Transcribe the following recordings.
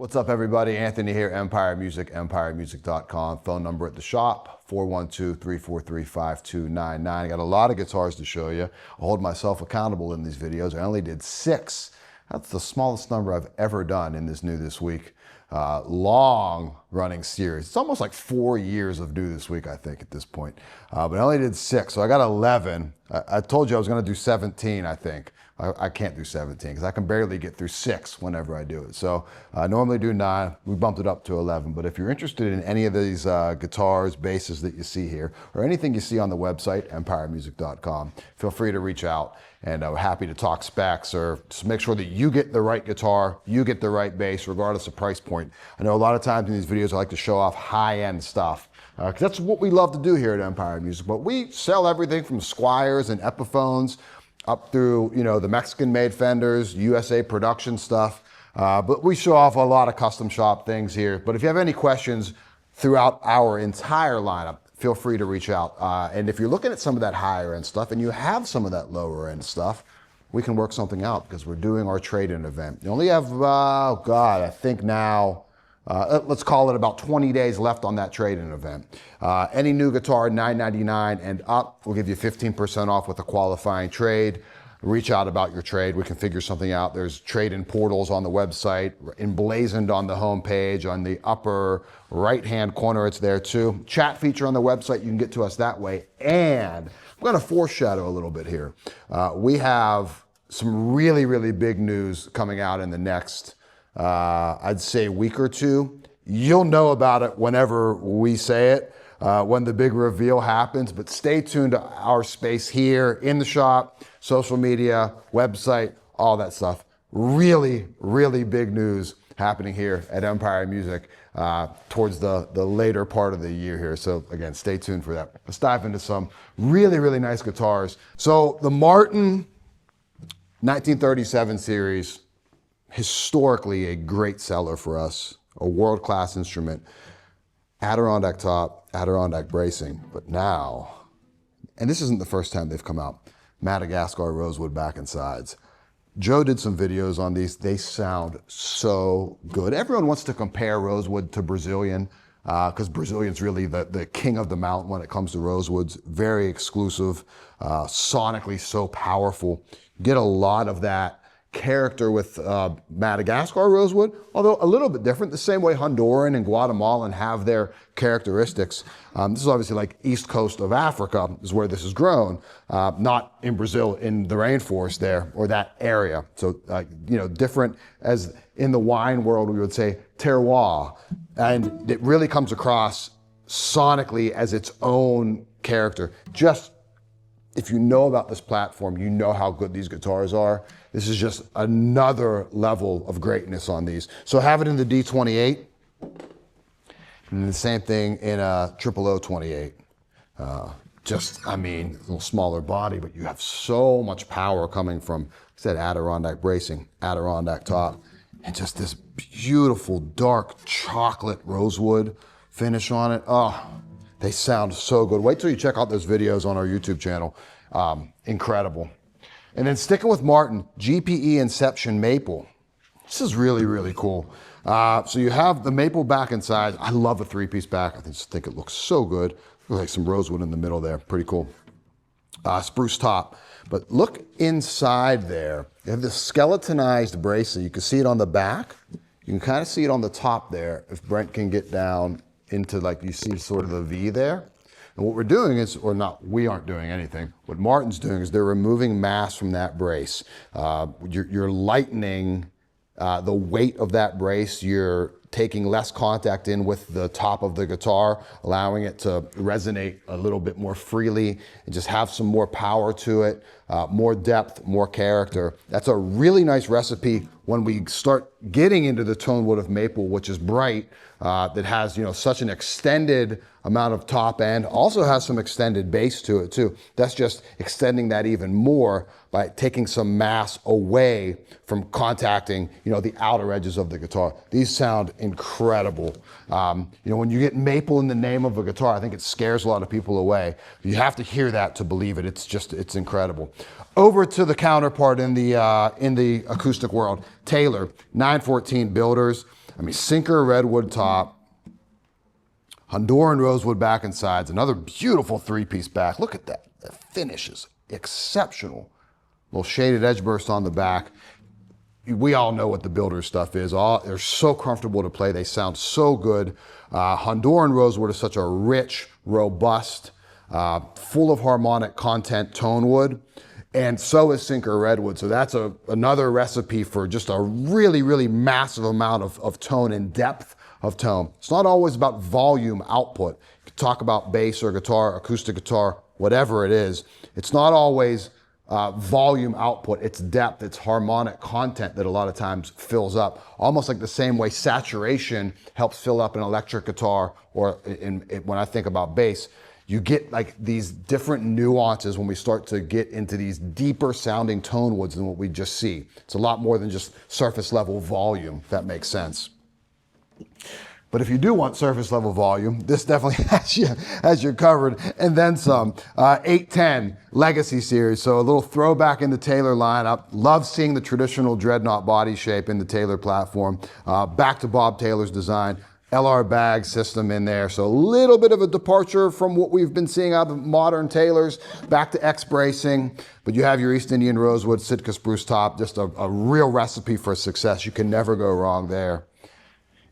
What's up, everybody? Anthony here, Empire Music, empiremusic.com. Phone number at the shop, 412-343-5299. I got a lot of guitars to show you. I hold myself accountable in these videos. I only did 6. That's the smallest number I've ever done in this New This Week. Long running series. It's almost like 4 years of New This Week, I think, at this point. But I only did 6, so I got 11. I told you I was going to do 17, I think. I can't do 17 because I can barely get through 6 whenever I do it. So I normally do 9. We bumped it up to 11. But if you're interested in any of these guitars, basses that you see here, or anything you see on the website, empiremusic.com, feel free to reach out. And we're happy to talk specs or just make sure that you get the right guitar, you get the right bass, regardless of price point. I know a lot of times in these videos I like to show off high-end stuff. Because that's what we love to do here at Empire Music. But we sell everything from Squiers and Epiphones up through, you know, the Mexican-made Fenders, USA production stuff. But we show off a lot of custom shop things here. But if you have any questions throughout our entire lineup, feel free to reach out. And if you're looking at some of that higher end stuff and you have some of that lower end stuff, we can work something out because we're doing our trade-in event. You only have, oh God, I think now, let's call it about 20 days left on that trade-in event. Any new guitar, $9.99 and up, we'll give you 15% off with a qualifying trade. Reach out about your trade. We can figure something out. There's trade-in portals on the website, emblazoned on the homepage. On the upper right-hand corner, it's there too. Chat feature on the website. You can get to us that way. And I'm going to foreshadow a little bit here. We have some really, really big news coming out in the next, I'd say, week or two. You'll know about it whenever we say it. When the big reveal happens, but stay tuned to our space here in the shop, social media, website, all that stuff. Really, really big news happening here at Empire Music towards the later part of the year here. So again, stay tuned for that. Let's dive into some really, really nice guitars. So the Martin 1937 series, historically a great seller for us, a world-class instrument. Adirondack top, Adirondack bracing, but now, and this isn't the first time they've come out, Madagascar Rosewood back and sides. Joe did some videos on these. They sound so good. Everyone wants to compare Rosewood to Brazilian because Brazilian's really the king of the mountain when it comes to Rosewoods. Very exclusive, sonically so powerful. Get a lot of that character with Madagascar Rosewood, although a little bit different, the same way Honduran and Guatemalan have their characteristics. This is obviously like east coast of Africa is where this is grown, not in Brazil, in the rainforest there, or that area. So, you know, different as in the wine world, we would say terroir. And it really comes across sonically as its own character. Just, if you know about this platform, you know how good these guitars are. This is just another level of greatness on these. So have it in the D28, and the same thing in a 00028. Just, I mean, a little smaller body, but you have so much power coming from, like I said, Adirondack bracing, Adirondack top, and just this beautiful dark chocolate rosewood finish on it. Oh, they sound so good. Wait till you check out those videos on our YouTube channel. Incredible. And then sticking with Martin, GPE INCEPTION Maple. This is really, really cool. So you have the maple back and sides. I love a 3-piece back. I just think it looks so good. Like some rosewood in the middle there. Pretty cool. Spruce top. But look inside there. You have this skeletonized bracelet. You can see it on the back. You can kind of see it on the top there. If Brent can get down into, like, you see sort of the V there. And what we're doing is, or not, we aren't doing anything. What Martin's doing is they're removing mass from that brace. You're lightening the weight of that brace. You're taking less contact in with the top of the guitar, allowing it to resonate a little bit more freely and just have some more power to it, more depth, more character. That's a really nice recipe when we start getting into the tone wood of maple, which is bright, that has, you know, such an extended amount of top end, also has some extended bass to it too. That's just extending that even more by taking some mass away from contacting, you know, the outer edges of the guitar. These sound incredible. You know, when you get maple in the name of a guitar, I think it scares a lot of people away. You have to hear that to believe it. It's just, it's incredible. Over to the counterpart in the acoustic world, Taylor, 914 builders. I mean, sinker redwood top, Honduran rosewood back and sides, another beautiful three-piece back. Look at that. The finish is exceptional. Little shaded edge burst on the back. We all know what the builder stuff is. They're so comfortable to play. They sound so good. Honduran rosewood is such a rich, robust, full of harmonic content tone wood. And so is sinker redwood. So that's another recipe for just a really, really massive amount of tone and depth of tone. It's not always about volume output. You can talk about bass or guitar, acoustic guitar, whatever it is. It's not always volume output, it's depth, it's harmonic content that a lot of times fills up. Almost like the same way saturation helps fill up an electric guitar, or when I think about bass, you get like these different nuances when we start to get into these deeper sounding tone woods than what we just see. It's a lot more than just surface level volume, if that makes sense. But if you do want surface level volume, this definitely has you covered, and then some. 810 Legacy Series, so a little throwback in the Taylor lineup. Love seeing the traditional dreadnought body shape in the Taylor platform. Back to Bob Taylor's design. LR bag system in there, so a little bit of a departure from what we've been seeing out of modern Taylors, back to X bracing, but you have your East Indian rosewood Sitka spruce top, just a real recipe for success. You can never go wrong there.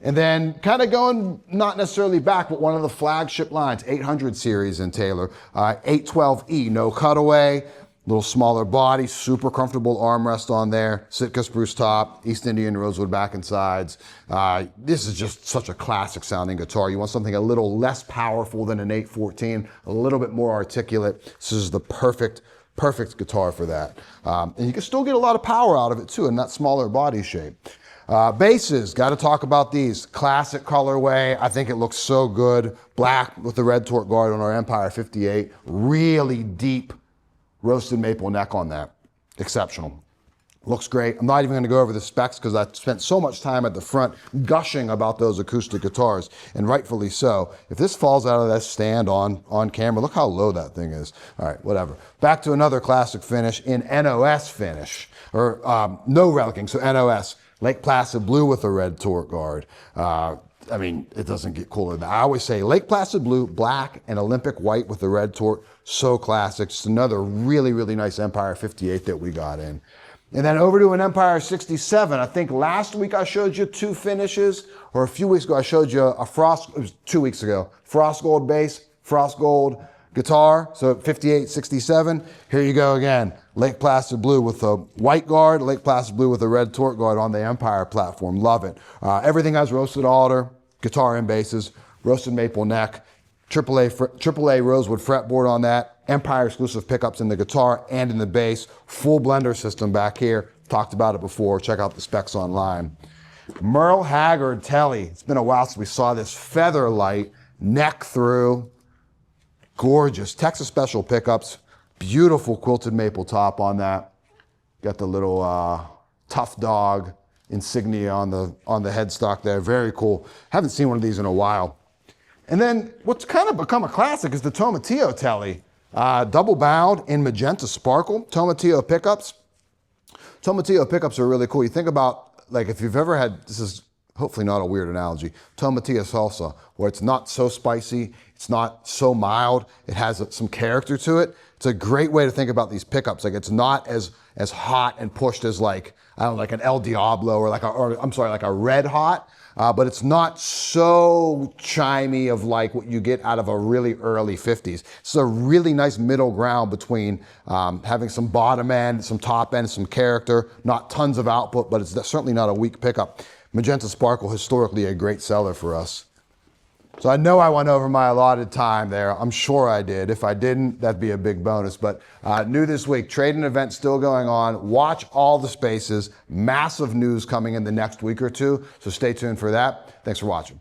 And then kind of going, not necessarily back, but one of the flagship lines, 800 series in Taylor, 812E, no cutaway, little smaller body, super comfortable armrest on there, Sitka spruce top, East Indian rosewood back and sides. This is just such a classic sounding guitar. You want something a little less powerful than an 814, a little bit more articulate. This is the perfect guitar for that. And you can still get a lot of power out of it too in that smaller body shape. Basses, got to talk about these. Classic colorway, I think it looks so good. Black with the red torque guard on our Empire 58. Really deep roasted maple neck on that. Exceptional. Looks great. I'm not even going to go over the specs because I spent so much time at the front gushing about those acoustic guitars, and rightfully so. If this falls out of that stand on camera, look how low that thing is. All right, whatever. Back to another classic finish in NOS finish, or no relicing, so NOS. Lake Placid blue with a red torque guard. I mean, it doesn't get cooler than that. I always say Lake Placid blue, black, and Olympic white with the red torque. So classic. Just another really, really nice Empire 58 that we got in. And then over to an Empire 67. I think last week I showed you two finishes, or a few weeks ago I showed you a frost, it was 2 weeks ago, frost gold bass, frost gold guitar, so 58, 67. Here you go again. Lake Placid blue with a white guard, Lake Placid blue with a red torque guard on the Empire platform. Love it. Everything has roasted alder, guitar and basses, roasted maple neck, AAA rosewood fretboard on that, Empire exclusive pickups in the guitar and in the bass, full blender system back here. Talked about it before. Check out the specs online. MERLE Haggard Tele. It's been a while since we saw this feather light, neck through. Gorgeous. Texas Special pickups. Beautiful quilted maple top on that. Got the little tough dog insignia on the headstock there. Very cool. Haven't seen one of these in a while. And then what's kind of become a classic is the Tomatillo Tele. Double bound in magenta sparkle. Tomatillo pickups. Tomatillo pickups are really cool. You think about, like, if you've ever had, this is hopefully not a weird analogy, tomatillo salsa, where it's not so spicy, it's not so mild, it has some character to it. It's a great way to think about these pickups. Like, it's not as hot and pushed as, like, I don't know, like an El Diablo or like a Red Hot, but it's not so chimey of like what you get out of a really early 50s. It's a really nice middle ground between having some bottom end, some top end, some character, not tons of output, but it's certainly not a weak pickup. Magenta Sparkle, historically a great seller for us. So I know I went over my allotted time there. I'm sure I did. If I didn't, that'd be a big bonus. But new this week, trading event still going on. Watch all the spaces. Massive news coming in the next week or two. So stay tuned for that. Thanks for watching.